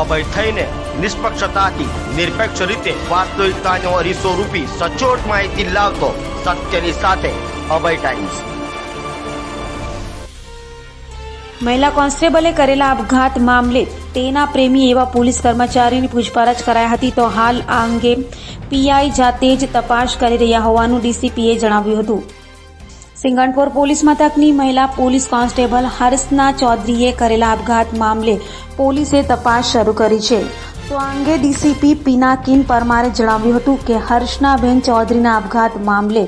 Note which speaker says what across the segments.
Speaker 1: અભય થઈને નિષ્પક્ષતાથી નિરપેક્ષ રીતે વાસ્તવિકતાનો અરીસો રૂપી સચોટ માહિતી લાવતો સત્યની સાથે અભય ટાઈમ્સ।
Speaker 2: મહિલા કોન્સ્ટેબલે કરેલા આપઘાત મામલે તેના પ્રેમી એવા પોલીસ કર્મચારીની પૂછપરછ કરાઈ હતી, તો હાલ આ અંગે પીઆઈ જાતે જ તપાસ કરી રહ્યા હોવાનું ડીસીપીએ જણાવ્યું હતું। સિંગણપુર પોલીસ મથકની મહિલા પોલીસ કોન્સ્ટેબલ હર્ષના ચૌધરીએ કરેલા આપઘાત મામલે પોલીસે તપાસ શરૂ કરી છે। તો આ અંગે ડીસીપી પિનાકીન પરમારે જણાવ્યું હતું કે હર્ષનાબેન ચૌધરીના આપઘાત મામલે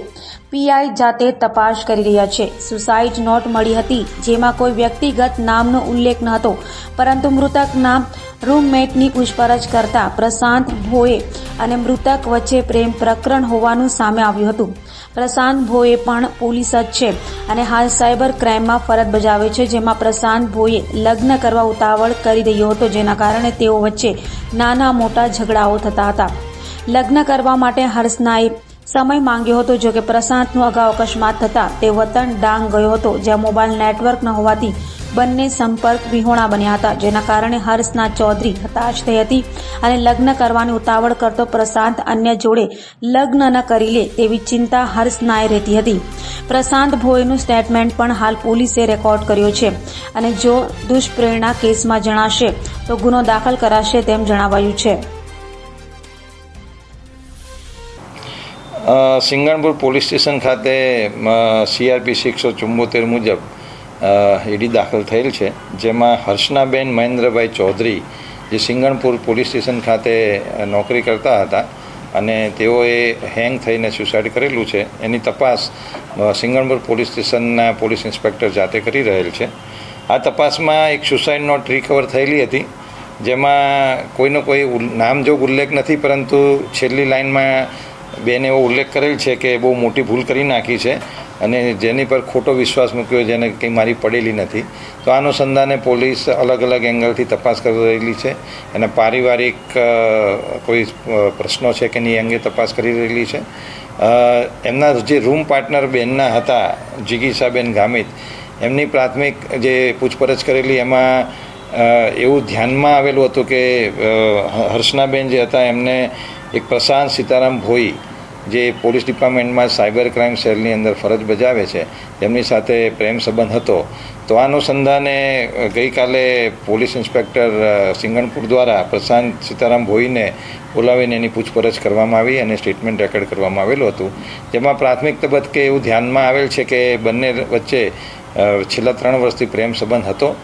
Speaker 2: પીઆઈ જાતે તપાસ કરી રહ્યા છે। સુસાઇડ નોટ મળી હતી, જેમાં કોઈ વ્યક્તિગત નામનો ઉલ્લેખ ન હતો, પરંતુ મૃતકના રૂમમેટની પૂછપરછ કરતા પ્રશાંત ભોએ અને મૃતક વચ્ચે પ્રેમ પ્રકરણ હોવાનું સામે આવ્યું હતું। પ્રશાંત ભોએ પણ પોલીસ જ છે અને હાલ સાયબર ક્રાઇમમાં ફરજ બજાવે છે, જેમાં પ્રશાંત ભોએ લગ્ન કરવા ઉતાવળ કરી રહ્યો હતો, જેના કારણે તેઓ વચ્ચે નાના મોટા ઝઘડાઓ થતા હતા। લગ્ન કરવા માટે હર્ષનાએ સમય માંગ્યો હતો, જો કે પ્રશાંતનું અગાઉ અકસ્માત થતાં તે વતન ડાંગ ગયો હતો, જ્યાં મોબાઈલ નેટવર્ક ન હોવાથી બંને સંપર્ક વિહોણા બન્યા હતા, જેના કારણે હર્ષના ચૌધરી હતાશ થઈ હતી અને લગ્ન કરવાની ઉતાવળ કરતો પ્રશાંત અન્ય જોડે લગ્ન ન કરી લે તેવી ચિંતા હર્ષનાએ રહેતી હતી। પ્રશાંત ભોઈનું સ્ટેટમેન્ટ પણ હાલ પોલીસે રેકોર્ડ કર્યો છે અને જો દુષ્પ્રેરણા કેસમાં જણાશે તો ગુનો દાખલ કરાશે તેમ જણાવાયું છે।
Speaker 3: સિંગણપુર પોલીસ સ્ટેશન ખાતે CRPC 174 મુજબ ઈડી દાખલ થયેલ છે, જેમાં હર્ષનાબેન મહેન્દ્રભાઈ ચૌધરી જે સિંગણપુર પોલીસ સ્ટેશન ખાતે નોકરી કરતા હતા અને તેઓએ હેંગ થઈને સુસાઇડ કરેલું છે, એની તપાસ સિંગણપુર પોલીસ સ્ટેશનના પોલીસ ઇન્સ્પેક્ટર જાતે કરી રહેલ છે। આ તપાસમાં એક સુસાઇડ નોટ રિકવર થયેલી હતી, જેમાં કોઈનો કોઈ નામજોગ ઉલ્લેખ નથી, પરંતુ છેલ્લી લાઇનમાં બેન એવો ઉલ્લેખ કરેલ છે કે બહુ મોટી ભૂલ કરી નાખી છે અને જેની પર ખોટો વિશ્વાસ મૂક્યો, જેને કંઈ મારી પડેલી નથી। તો આ અનુસંધાને પોલીસ અલગ અલગ એંગલથી તપાસ કરી રહેલી છે અને પારિવારિક કોઈ પ્રશ્નો છે કે નહીં અંગે તપાસ કરી રહેલી છે। એમના જે રૂમ પાર્ટનર બેનના હતા જિગીસાબેન ગામિત, એમની પ્રાથમિક જે પૂછપરછ કરેલી એમાં એવું ધ્યાનમાં આવેલું હતું કે હર્ષનાબેન જે હતા એમને એક પ્રશાંત સીતારામ ભોઈ જે પોલીસ ડિપાર્ટમેન્ટમાં સાયબર ક્રાઇમ સેલની અંદર ફરજ બજાવે છે, તેમની સાથે પ્રેમ સંબંધ હતો। તો આ અનુસંધાને ગઈકાલે પોલીસ ઇન્સ્પેક્ટર સિંગણપુર દ્વારા પ્રશાંત સીતારામ ભોઈને બોલાવીને એની પૂછપરછ કરવામાં આવી અને સ્ટેટમેન્ટ રેકોર્ડ કરવામાં આવેલું હતું, જેમાં પ્રાથમિક તબક્કે એવું ધ્યાનમાં આવેલ છે કે બંને વચ્ચે છેલ્લા 3 વર્ષથી પ્રેમ સંબંધ હતો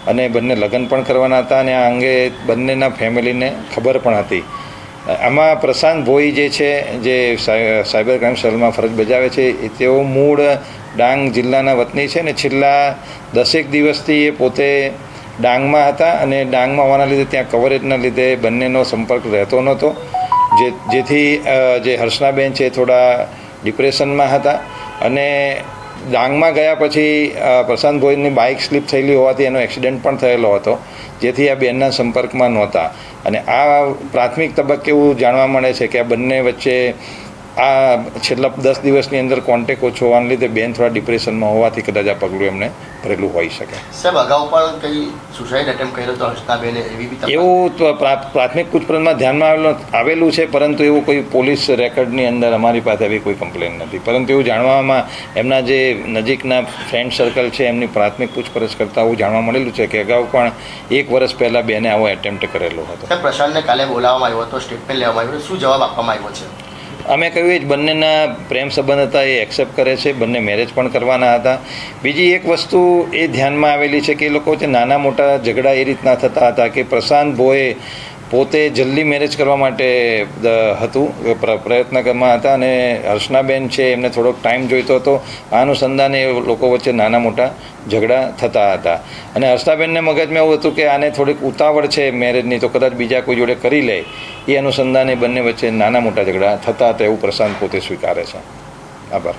Speaker 3: અને બંને લગ્ન પણ કરવાના હતા અને આ અંગે બંનેના ફેમિલીને ખબર પણ હતી। આમાં પ્રશાંત ભોઈ જે છે, જે સાયબર ક્રાઇમ સેલમાં ફરજ બજાવે છે, તેઓ મૂળ ડાંગ જિલ્લાના વતની છે ને છેલ્લા 10 દિવસથી એ પોતે ડાંગમાં હતા અને ડાંગમાં હોવાના લીધે ત્યાં કવરેજના લીધે બંનેનો સંપર્ક રહેતો નહોતો, જેથી જે હર્ષનાબેન છે થોડા ડિપ્રેશનમાં હતા અને ડાંગમાં ગયા પછી પ્રશાંત ભોઈની બાઇક સ્લીપ થયેલી હોવાથી એનો એક્સિડન્ટ પણ થયેલો હતો, જેથી આ બેનના સંપર્કમાં નહોતા અને આ પ્રાથમિક તબક્કે એવું જાણવા મળે છે કે આ બંને વચ્ચે આ છેલ્લા 10 દિવસની અંદર કોન્ટેક્ટ ઓછો હોવાને લીધે બેન થોડા ડિપ્રેશનમાં હોવાથી કદાચ આ પગલું એમને ભરેલું હોઈ શકે।
Speaker 1: સાહેબ, અગાઉ પણ કંઈ સુસાઇડ એટેમ્પ કર્યો તો હર્ષનાબેને,
Speaker 3: એવું પ્રાથમિક પૂછપરછમાં ધ્યાનમાં આવેલું છે, પરંતુ એવું કોઈ પોલીસ રેકોર્ડની અંદર અમારી પાસે એવી કોઈ કમ્પ્લેન નથી, પરંતુ એવું જાણવામાં એમના જે નજીકના ફ્રેન્ડ સર્કલ છે એમની પ્રાથમિક પૂછપરછ કરતાં એવું જાણવા મળેલું છે કે અગાઉ પણ 1 વર્ષ પહેલાં બેને આવો એટેમ્પ્ટ કરેલો હતો।
Speaker 1: પ્રશાંતને કાલે બોલાવવામાં આવ્યો હતો, સ્ટેટમેન્ટ લેવામાં આવ્યું, શું જવાબ આપવામાં આવ્યો છે?
Speaker 3: અમે કહ્યું એ જ બંનેના પ્રેમ સંબંધ હતા, એ એક્સેપ્ટ કરે છે, બંને મેરેજ પણ કરવાના હતા। બીજી એક વસ્તુ એ ધ્યાનમાં આવેલી છે કે એ લોકો વચ્ચે નાના મોટા ઝઘડા એ રીતના થતા હતા કે પ્રશાંત ભોએ પોતે જલ્દી મેરેજ કરવા માટે હતું પ્રયત્ન કરવામાં હતા અને હર્ષનાબેન છે એમને થોડોક ટાઈમ જોઈતો હતો। આ અનુસંધાને એ લોકો વચ્ચે નાના મોટા ઝઘડા થતા હતા અને હર્ષનાબેનને મગજમાં એવું હતું કે આને થોડીક ઉતાવળ છે મેરેજની, તો કદાચ બીજા કોઈ જોડે કરી લે, એ અનુસંધાને બંને વચ્ચે નાના મોટા ઝઘડા થતા હતા એવું પ્રશાંત પોતે સ્વીકારે છે। આભાર।